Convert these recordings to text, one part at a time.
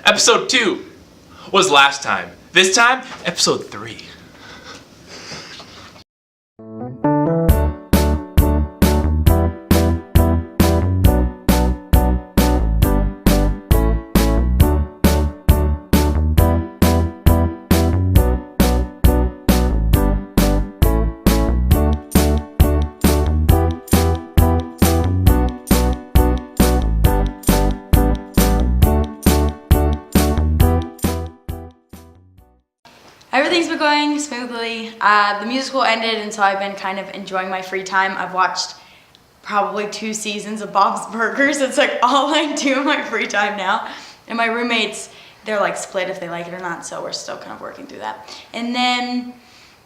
Episode 2 was last time. This time, episode 3. Everything's been going smoothly. The musical ended, and so I've been kind of enjoying my free time. I've watched probably 2 seasons of Bob's Burgers. It's like all I do in my free time now. And my roommates, they're like split if they like it or not, so we're still kind of working through that. And then,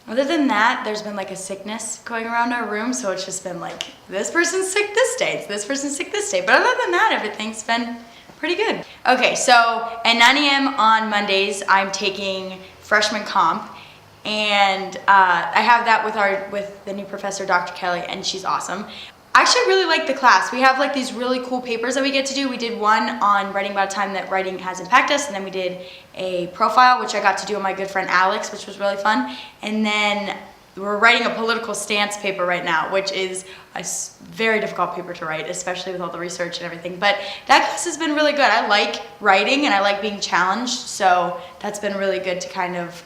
other than that, there's been like a sickness going around our room, so it's just been like, this person's sick this day, this person's sick this day. But other than that, everything's been pretty good. Okay, so at 9 a.m. on Mondays, I'm taking freshman comp, and I have that with the new professor, Dr. Kelly, and she's awesome. I actually really like the class. We have like these really cool papers that we get to do. We did one on writing about a time that writing has impacted us, and then we did a profile, which I got to do with my good friend Alex, which was really fun. And then we're writing a political stance paper right now, which is a very difficult paper to write, especially with all the research and everything. But that class has been really good. I like writing and I like being challenged, so that's been really good to kind of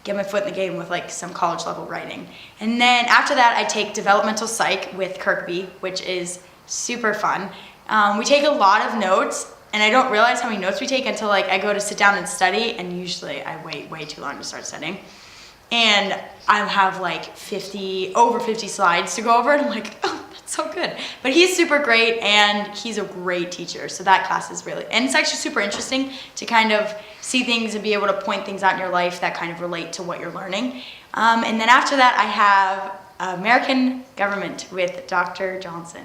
get my foot in the game with like some college level writing. And then after that, I take developmental psych with Kirkby, which is super fun. We take a lot of notes, and I don't realize how many notes we take until like I go to sit down and study, and usually I wait way too long to start studying. And I have like over 50 slides to go over, and I'm like, oh, that's so good. But he's super great, and he's a great teacher, so that class is really, and it's actually super interesting to kind of see things and be able to point things out in your life that kind of relate to what you're learning. And then after that, I have American Government with Dr. Johnson.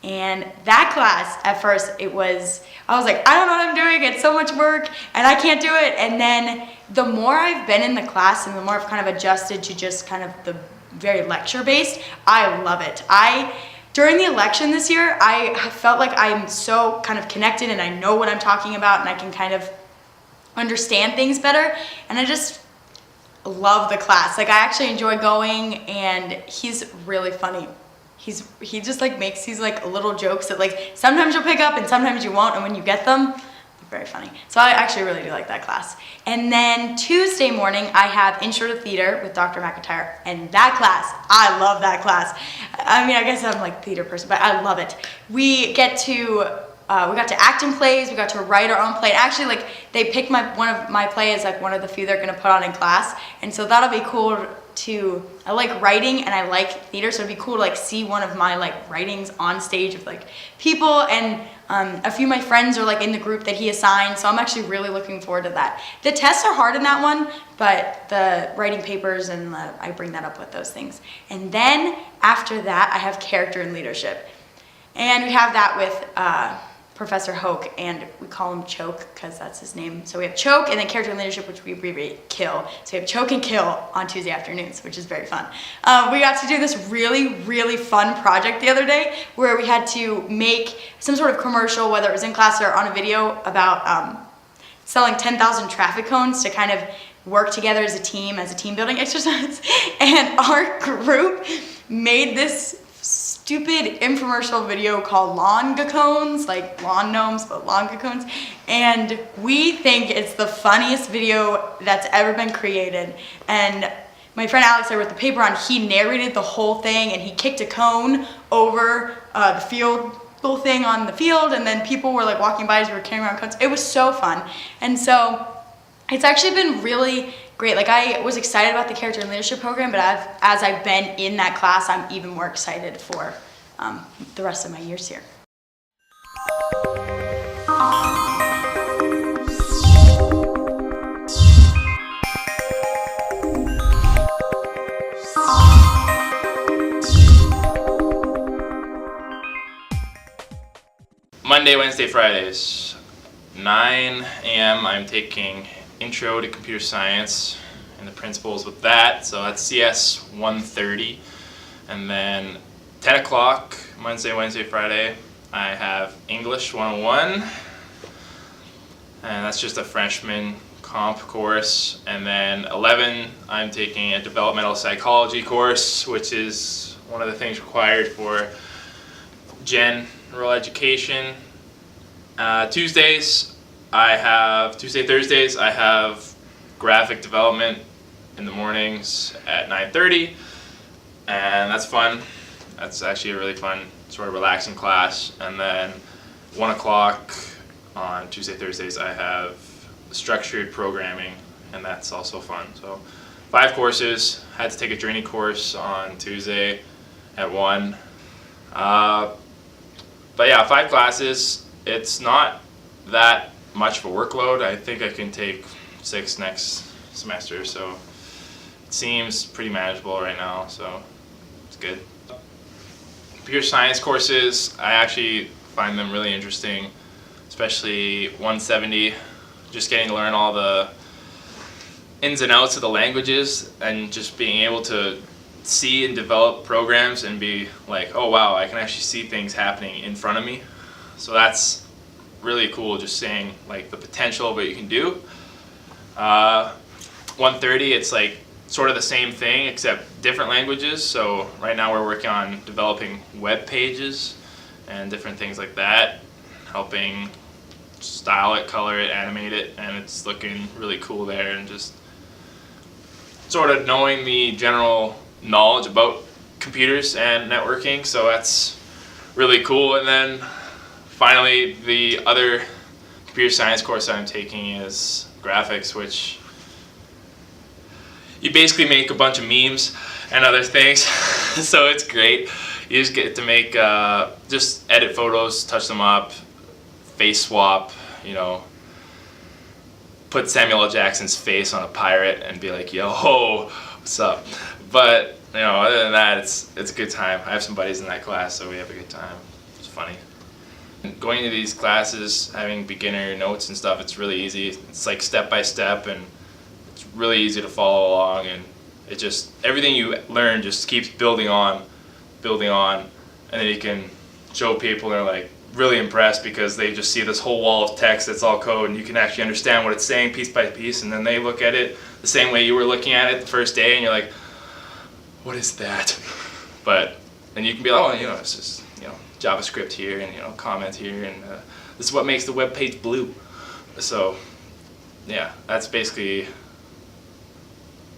And that class, at first, I was like, I don't know what I'm doing, it's so much work, and I can't do it. And then the more I've been in the class and the more I've kind of adjusted to just kind of the very lecture-based, I love it. During the election this year, I felt like I'm so kind of connected, and I know what I'm talking about, and I can kind of understand things better, and I just love the class. Like, I actually enjoy going, and he's really funny. He just like makes these like little jokes that like sometimes you'll pick up and sometimes you won't, and when you get them, they're very funny. So I actually really do like that class. And then Tuesday morning, I have Intro to Theater with Dr. McIntyre, and that class, I love that class. I mean, I guess I'm like a theater person, but I love it. We got to act in plays, we got to write our own play. Actually, like, they picked one of my plays, like one of the few they're gonna put on in class, and so that'll be cool I like writing and I like theater, so it'd be cool to like see one of my like writings on stage with like people, and a few of my friends are like in the group that he assigned, so I'm actually really looking forward to that. The tests are hard in that one, but the writing papers and I bring that up with those things. And then after that, I have character and leadership, and we have that with Professor Hoke, and we call him Choke because that's his name. So we have Choke, and then character and leadership, which we abbreviate KILL. So we have Choke and KILL on Tuesday afternoons, which is very fun. We got to do this really, really fun project the other day where we had to make some sort of commercial, whether it was in class or on a video, about selling 10,000 traffic cones to kind of work together as a team building exercise. And our group made this stupid infomercial video called Lawn Cones, like lawn gnomes, but lawn cones. And we think it's the funniest video that's ever been created. And my friend Alex I wrote the paper on, he narrated the whole thing, and he kicked a cone over the field, little thing on the field, and then people were like walking by as we were carrying around cones. It was so fun. And so it's actually been really great. Like, I was excited about the character and leadership program, but as I've been in that class, I'm even more excited for the rest of my years here. Monday, Wednesday, Fridays, 9 a.m. I'm taking Intro to Computer Science and the principles with that, so that's CS 130. And then 10 o'clock, Wednesday, Friday, I have English 101. and that's just a freshman comp course. And then 11, I'm taking a developmental psychology course, which is one of the things required for general education. Tuesday, Thursdays, I have graphic development in the mornings at 9:30, and that's fun. That's actually a really fun, sort of relaxing class. And then 1 o'clock on Tuesday, Thursdays, I have structured programming, and that's also fun. So 5 courses. Had to take a journey course on Tuesday at 1. But yeah, 5 classes. It's not that much of a workload. I think I can take 6 next semester, so it seems pretty manageable right now, so it's good. Computer science courses, I actually find them really interesting, especially 170, just getting to learn all the ins and outs of the languages and just being able to see and develop programs and be like, oh wow, I can actually see things happening in front of me. So that's really cool, just seeing like the potential of what you can do. 130, it's like sort of the same thing except different languages. So right now we're working on developing web pages and different things like that, helping style it, color it, animate it, and it's looking really cool there, and just sort of knowing the general knowledge about computers and networking, so that's really cool. And then finally, the other computer science course I'm taking is graphics, which you basically make a bunch of memes and other things, so it's great. You just get to make, just edit photos, touch them up, face swap, you know, put Samuel L. Jackson's face on a pirate and be like, yo, what's up? But, you know, other than that, it's a good time. I have some buddies in that class, so we have a good time. It's funny. Going to these classes, having beginner notes and stuff, it's really easy. It's like step by step, and it's really easy to follow along, and it just, everything you learn just keeps building on, and then you can show people and they're like really impressed because they just see this whole wall of text that's all code, and you can actually understand what it's saying piece by piece, and then they look at it the same way you were looking at it the first day, and you're like, what is that? But then you can be like, oh, you know, it's just, you know, JavaScript here, and, you know, comment here, and this is what makes the web page blue. So yeah, that's basically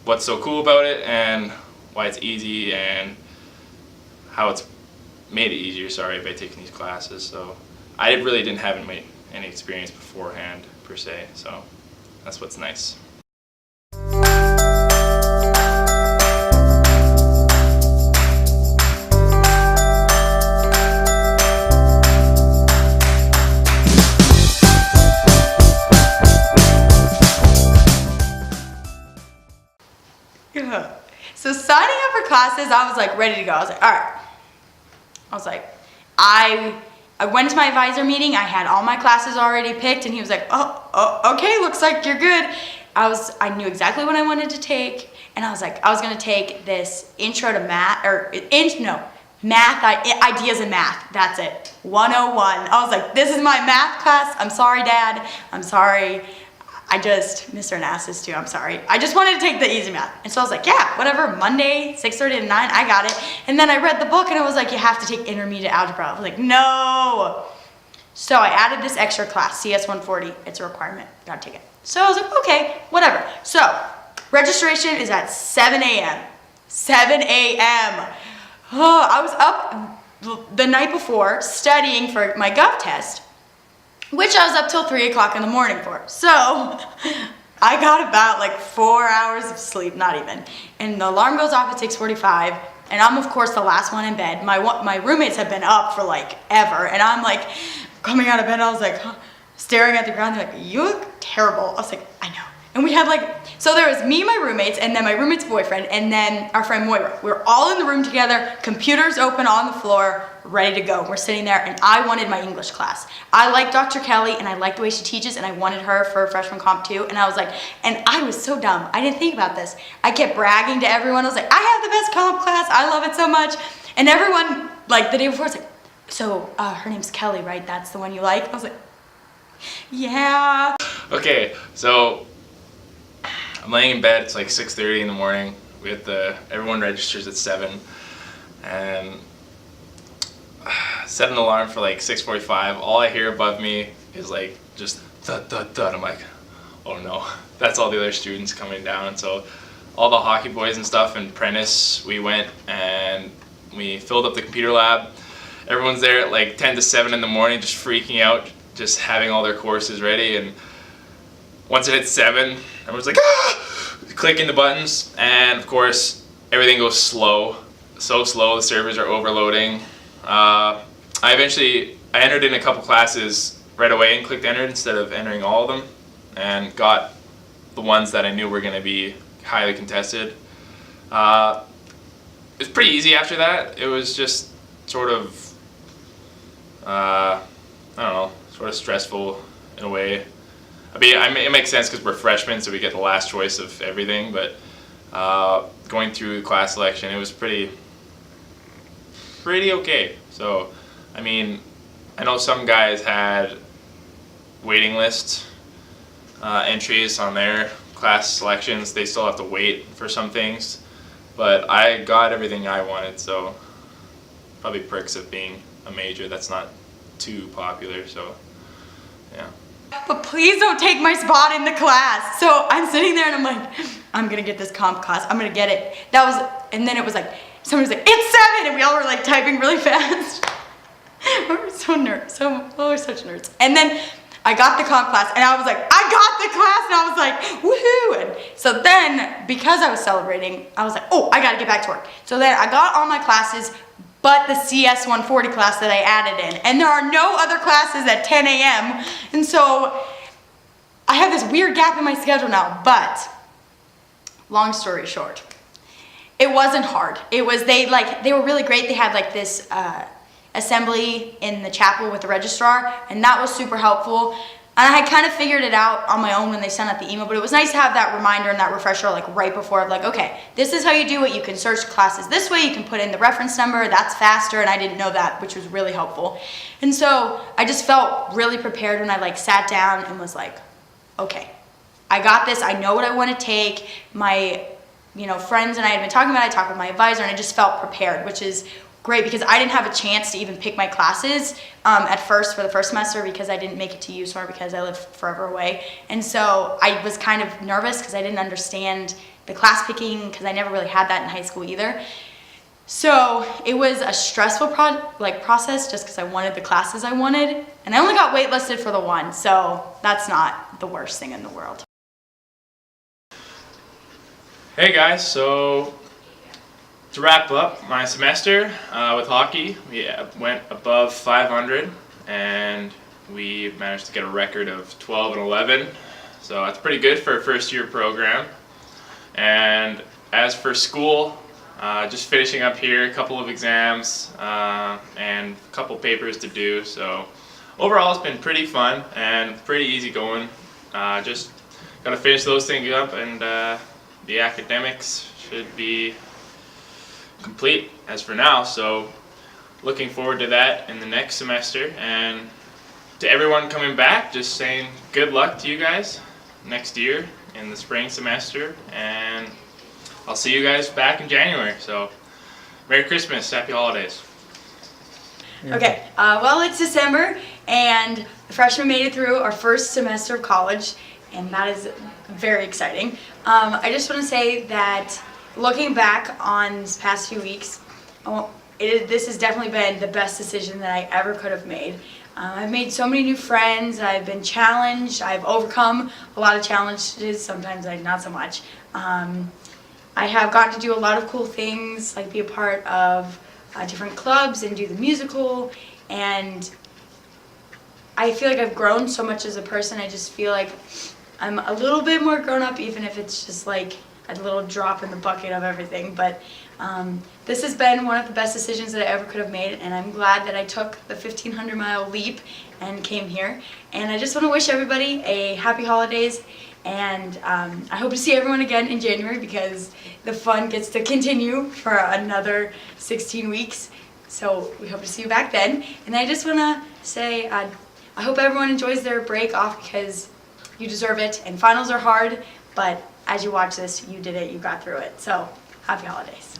what's so cool about it and why it's easy, and how it's made it easier, by taking these classes. So I really didn't have any experience beforehand per se, so that's what's nice. So signing up for classes, I was like ready to go. I was like, all right. I went to my advisor meeting. I had all my classes already picked, and he was like, oh, okay, looks like you're good. I knew exactly what I wanted to take, and I was like, I was gonna take this intro to math, ideas in math. That's it, 101. I was like, this is my math class. I'm sorry, Dad. I'm sorry. Mr. Anastas too, I'm sorry. I just wanted to take the easy math. And so I was like, yeah, whatever, Monday, 6:30 to 9, I got it. And then I read the book and it was like, you have to take intermediate algebra. I was like, no. So I added this extra class, CS 140. It's a requirement, gotta take it. So I was like, okay, whatever. So registration is at 7 a.m. 7 a.m. Oh, I was up the night before studying for my Gov test, which I was up till 3 o'clock in the morning for. So I got about like 4 hours of sleep, not even. And the alarm goes off at 6:45, and I'm of course the last one in bed. My roommates have been up for like ever, and I'm like coming out of bed, I was like staring at the ground. They're like, you look terrible. I was like, I know. And we had so there was me, my roommates, and then my roommate's boyfriend, and then our friend Moira. We were all in the room together, computers open on the floor, ready to go. We're sitting there, and I wanted my English class. I like Dr. Kelly, and I like the way she teaches, and I wanted her for freshman comp too. And I was like, and I was so dumb. I didn't think about this. I kept bragging to everyone. I was like, I have the best comp class. I love it so much. And everyone, like the day before, was like, so her name's Kelly, right? That's the one you like? I was like, yeah. Okay, so I'm laying in bed. It's like 6:30 in the morning. Everyone registers at 7, and set an alarm for like 6:45. All I hear above me is like just thud thud thud. I'm like, oh no, that's all the other students coming down. And so all the hockey boys and stuff and Prentice, we went and we filled up the computer lab. Everyone's there at like 10 to 7 in the morning, just freaking out, just having all their courses ready. And once it hit 7, everyone's like, ah! Clicking the buttons, and of course everything goes slow, so slow. The servers are overloading. I entered in a couple classes right away and clicked enter instead of entering all of them, and got the ones that I knew were going to be highly contested. It was pretty easy after that. It was just sort of, I don't know, sort of stressful in a way. I mean, it makes sense because we're freshmen, so we get the last choice of everything, but going through class selection, it was pretty okay. So, I mean, I know some guys had waiting list entries on their class selections. They still have to wait for some things, but I got everything I wanted, so probably perks of being a major that's not too popular, so yeah. But please don't take my spot in the class. So I'm sitting there and I'm like, I'm gonna get this comp class, I'm gonna get it. And then it was like, somebody was like, it's 7, and we all were like typing really fast. We're so nerds, we're such nerds. And then I got the comp class and I was like, I got the class, and I was like, woohoo! And so then, because I was celebrating, I was like, oh, I gotta get back to work. So then I got all my classes, but the CS 140 class that I added in. And there are no other classes at 10 a.m. And so I have this weird gap in my schedule now, but long story short, it wasn't hard. It was, they were really great. They had like this assembly in the chapel with the registrar, and that was super helpful. And I had kind of figured it out on my own when they sent out the email, but it was nice to have that reminder and that refresher like right before, of like, okay, this is how you do it. You can search classes this way, you can put in the reference number, that's faster, and I didn't know that, which was really helpful. And so I just felt really prepared when I like sat down and was like, okay, I got this, I know what I want to take. My, friends and I had been talking about it, I talked with my advisor, and I just felt prepared, which is great because I didn't have a chance to even pick my classes at first for the first semester because I didn't make it to USOR because I live forever away. And so I was kind of nervous because I didn't understand the class picking because I never really had that in high school either. So it was a stressful process just because I wanted the classes I wanted. And I only got waitlisted for the one, so that's not the worst thing in the world. Hey guys, so to wrap up my semester with hockey, we went above 500 and we managed to get a record of 12 and 11. So that's pretty good for a first year program. And as for school, just finishing up here, a couple of exams and a couple papers to do. So overall it's been pretty fun and pretty easy going. Just got to finish those things up, and the academics should be complete as for now, so looking forward to that in the next semester. And to everyone coming back, just saying good luck to you guys next year in the spring semester, and I'll see you guys back in January. So Merry Christmas, Happy Holidays. Okay, well, it's December and the freshmen made it through our first semester of college, and that is very exciting. I just want to say that looking back on these past few weeks, this has definitely been the best decision that I ever could have made. I've made so many new friends, I've been challenged, I've overcome a lot of challenges, sometimes not so much. I have gotten to do a lot of cool things, like be a part of different clubs and do the musical, and I feel like I've grown so much as a person. I just feel like I'm a little bit more grown up, even if it's just like a little drop in the bucket of everything. But this has been one of the best decisions that I ever could have made, and I'm glad that I took the 1,500-mile leap and came here. And I just want to wish everybody a happy holidays, and I hope to see everyone again in January because the fun gets to continue for another 16 weeks. So we hope to see you back then. And I just want to say I hope everyone enjoys their break off because You deserve it, and finals are hard, but as you watch this, you did it, you got through it. So, happy holidays.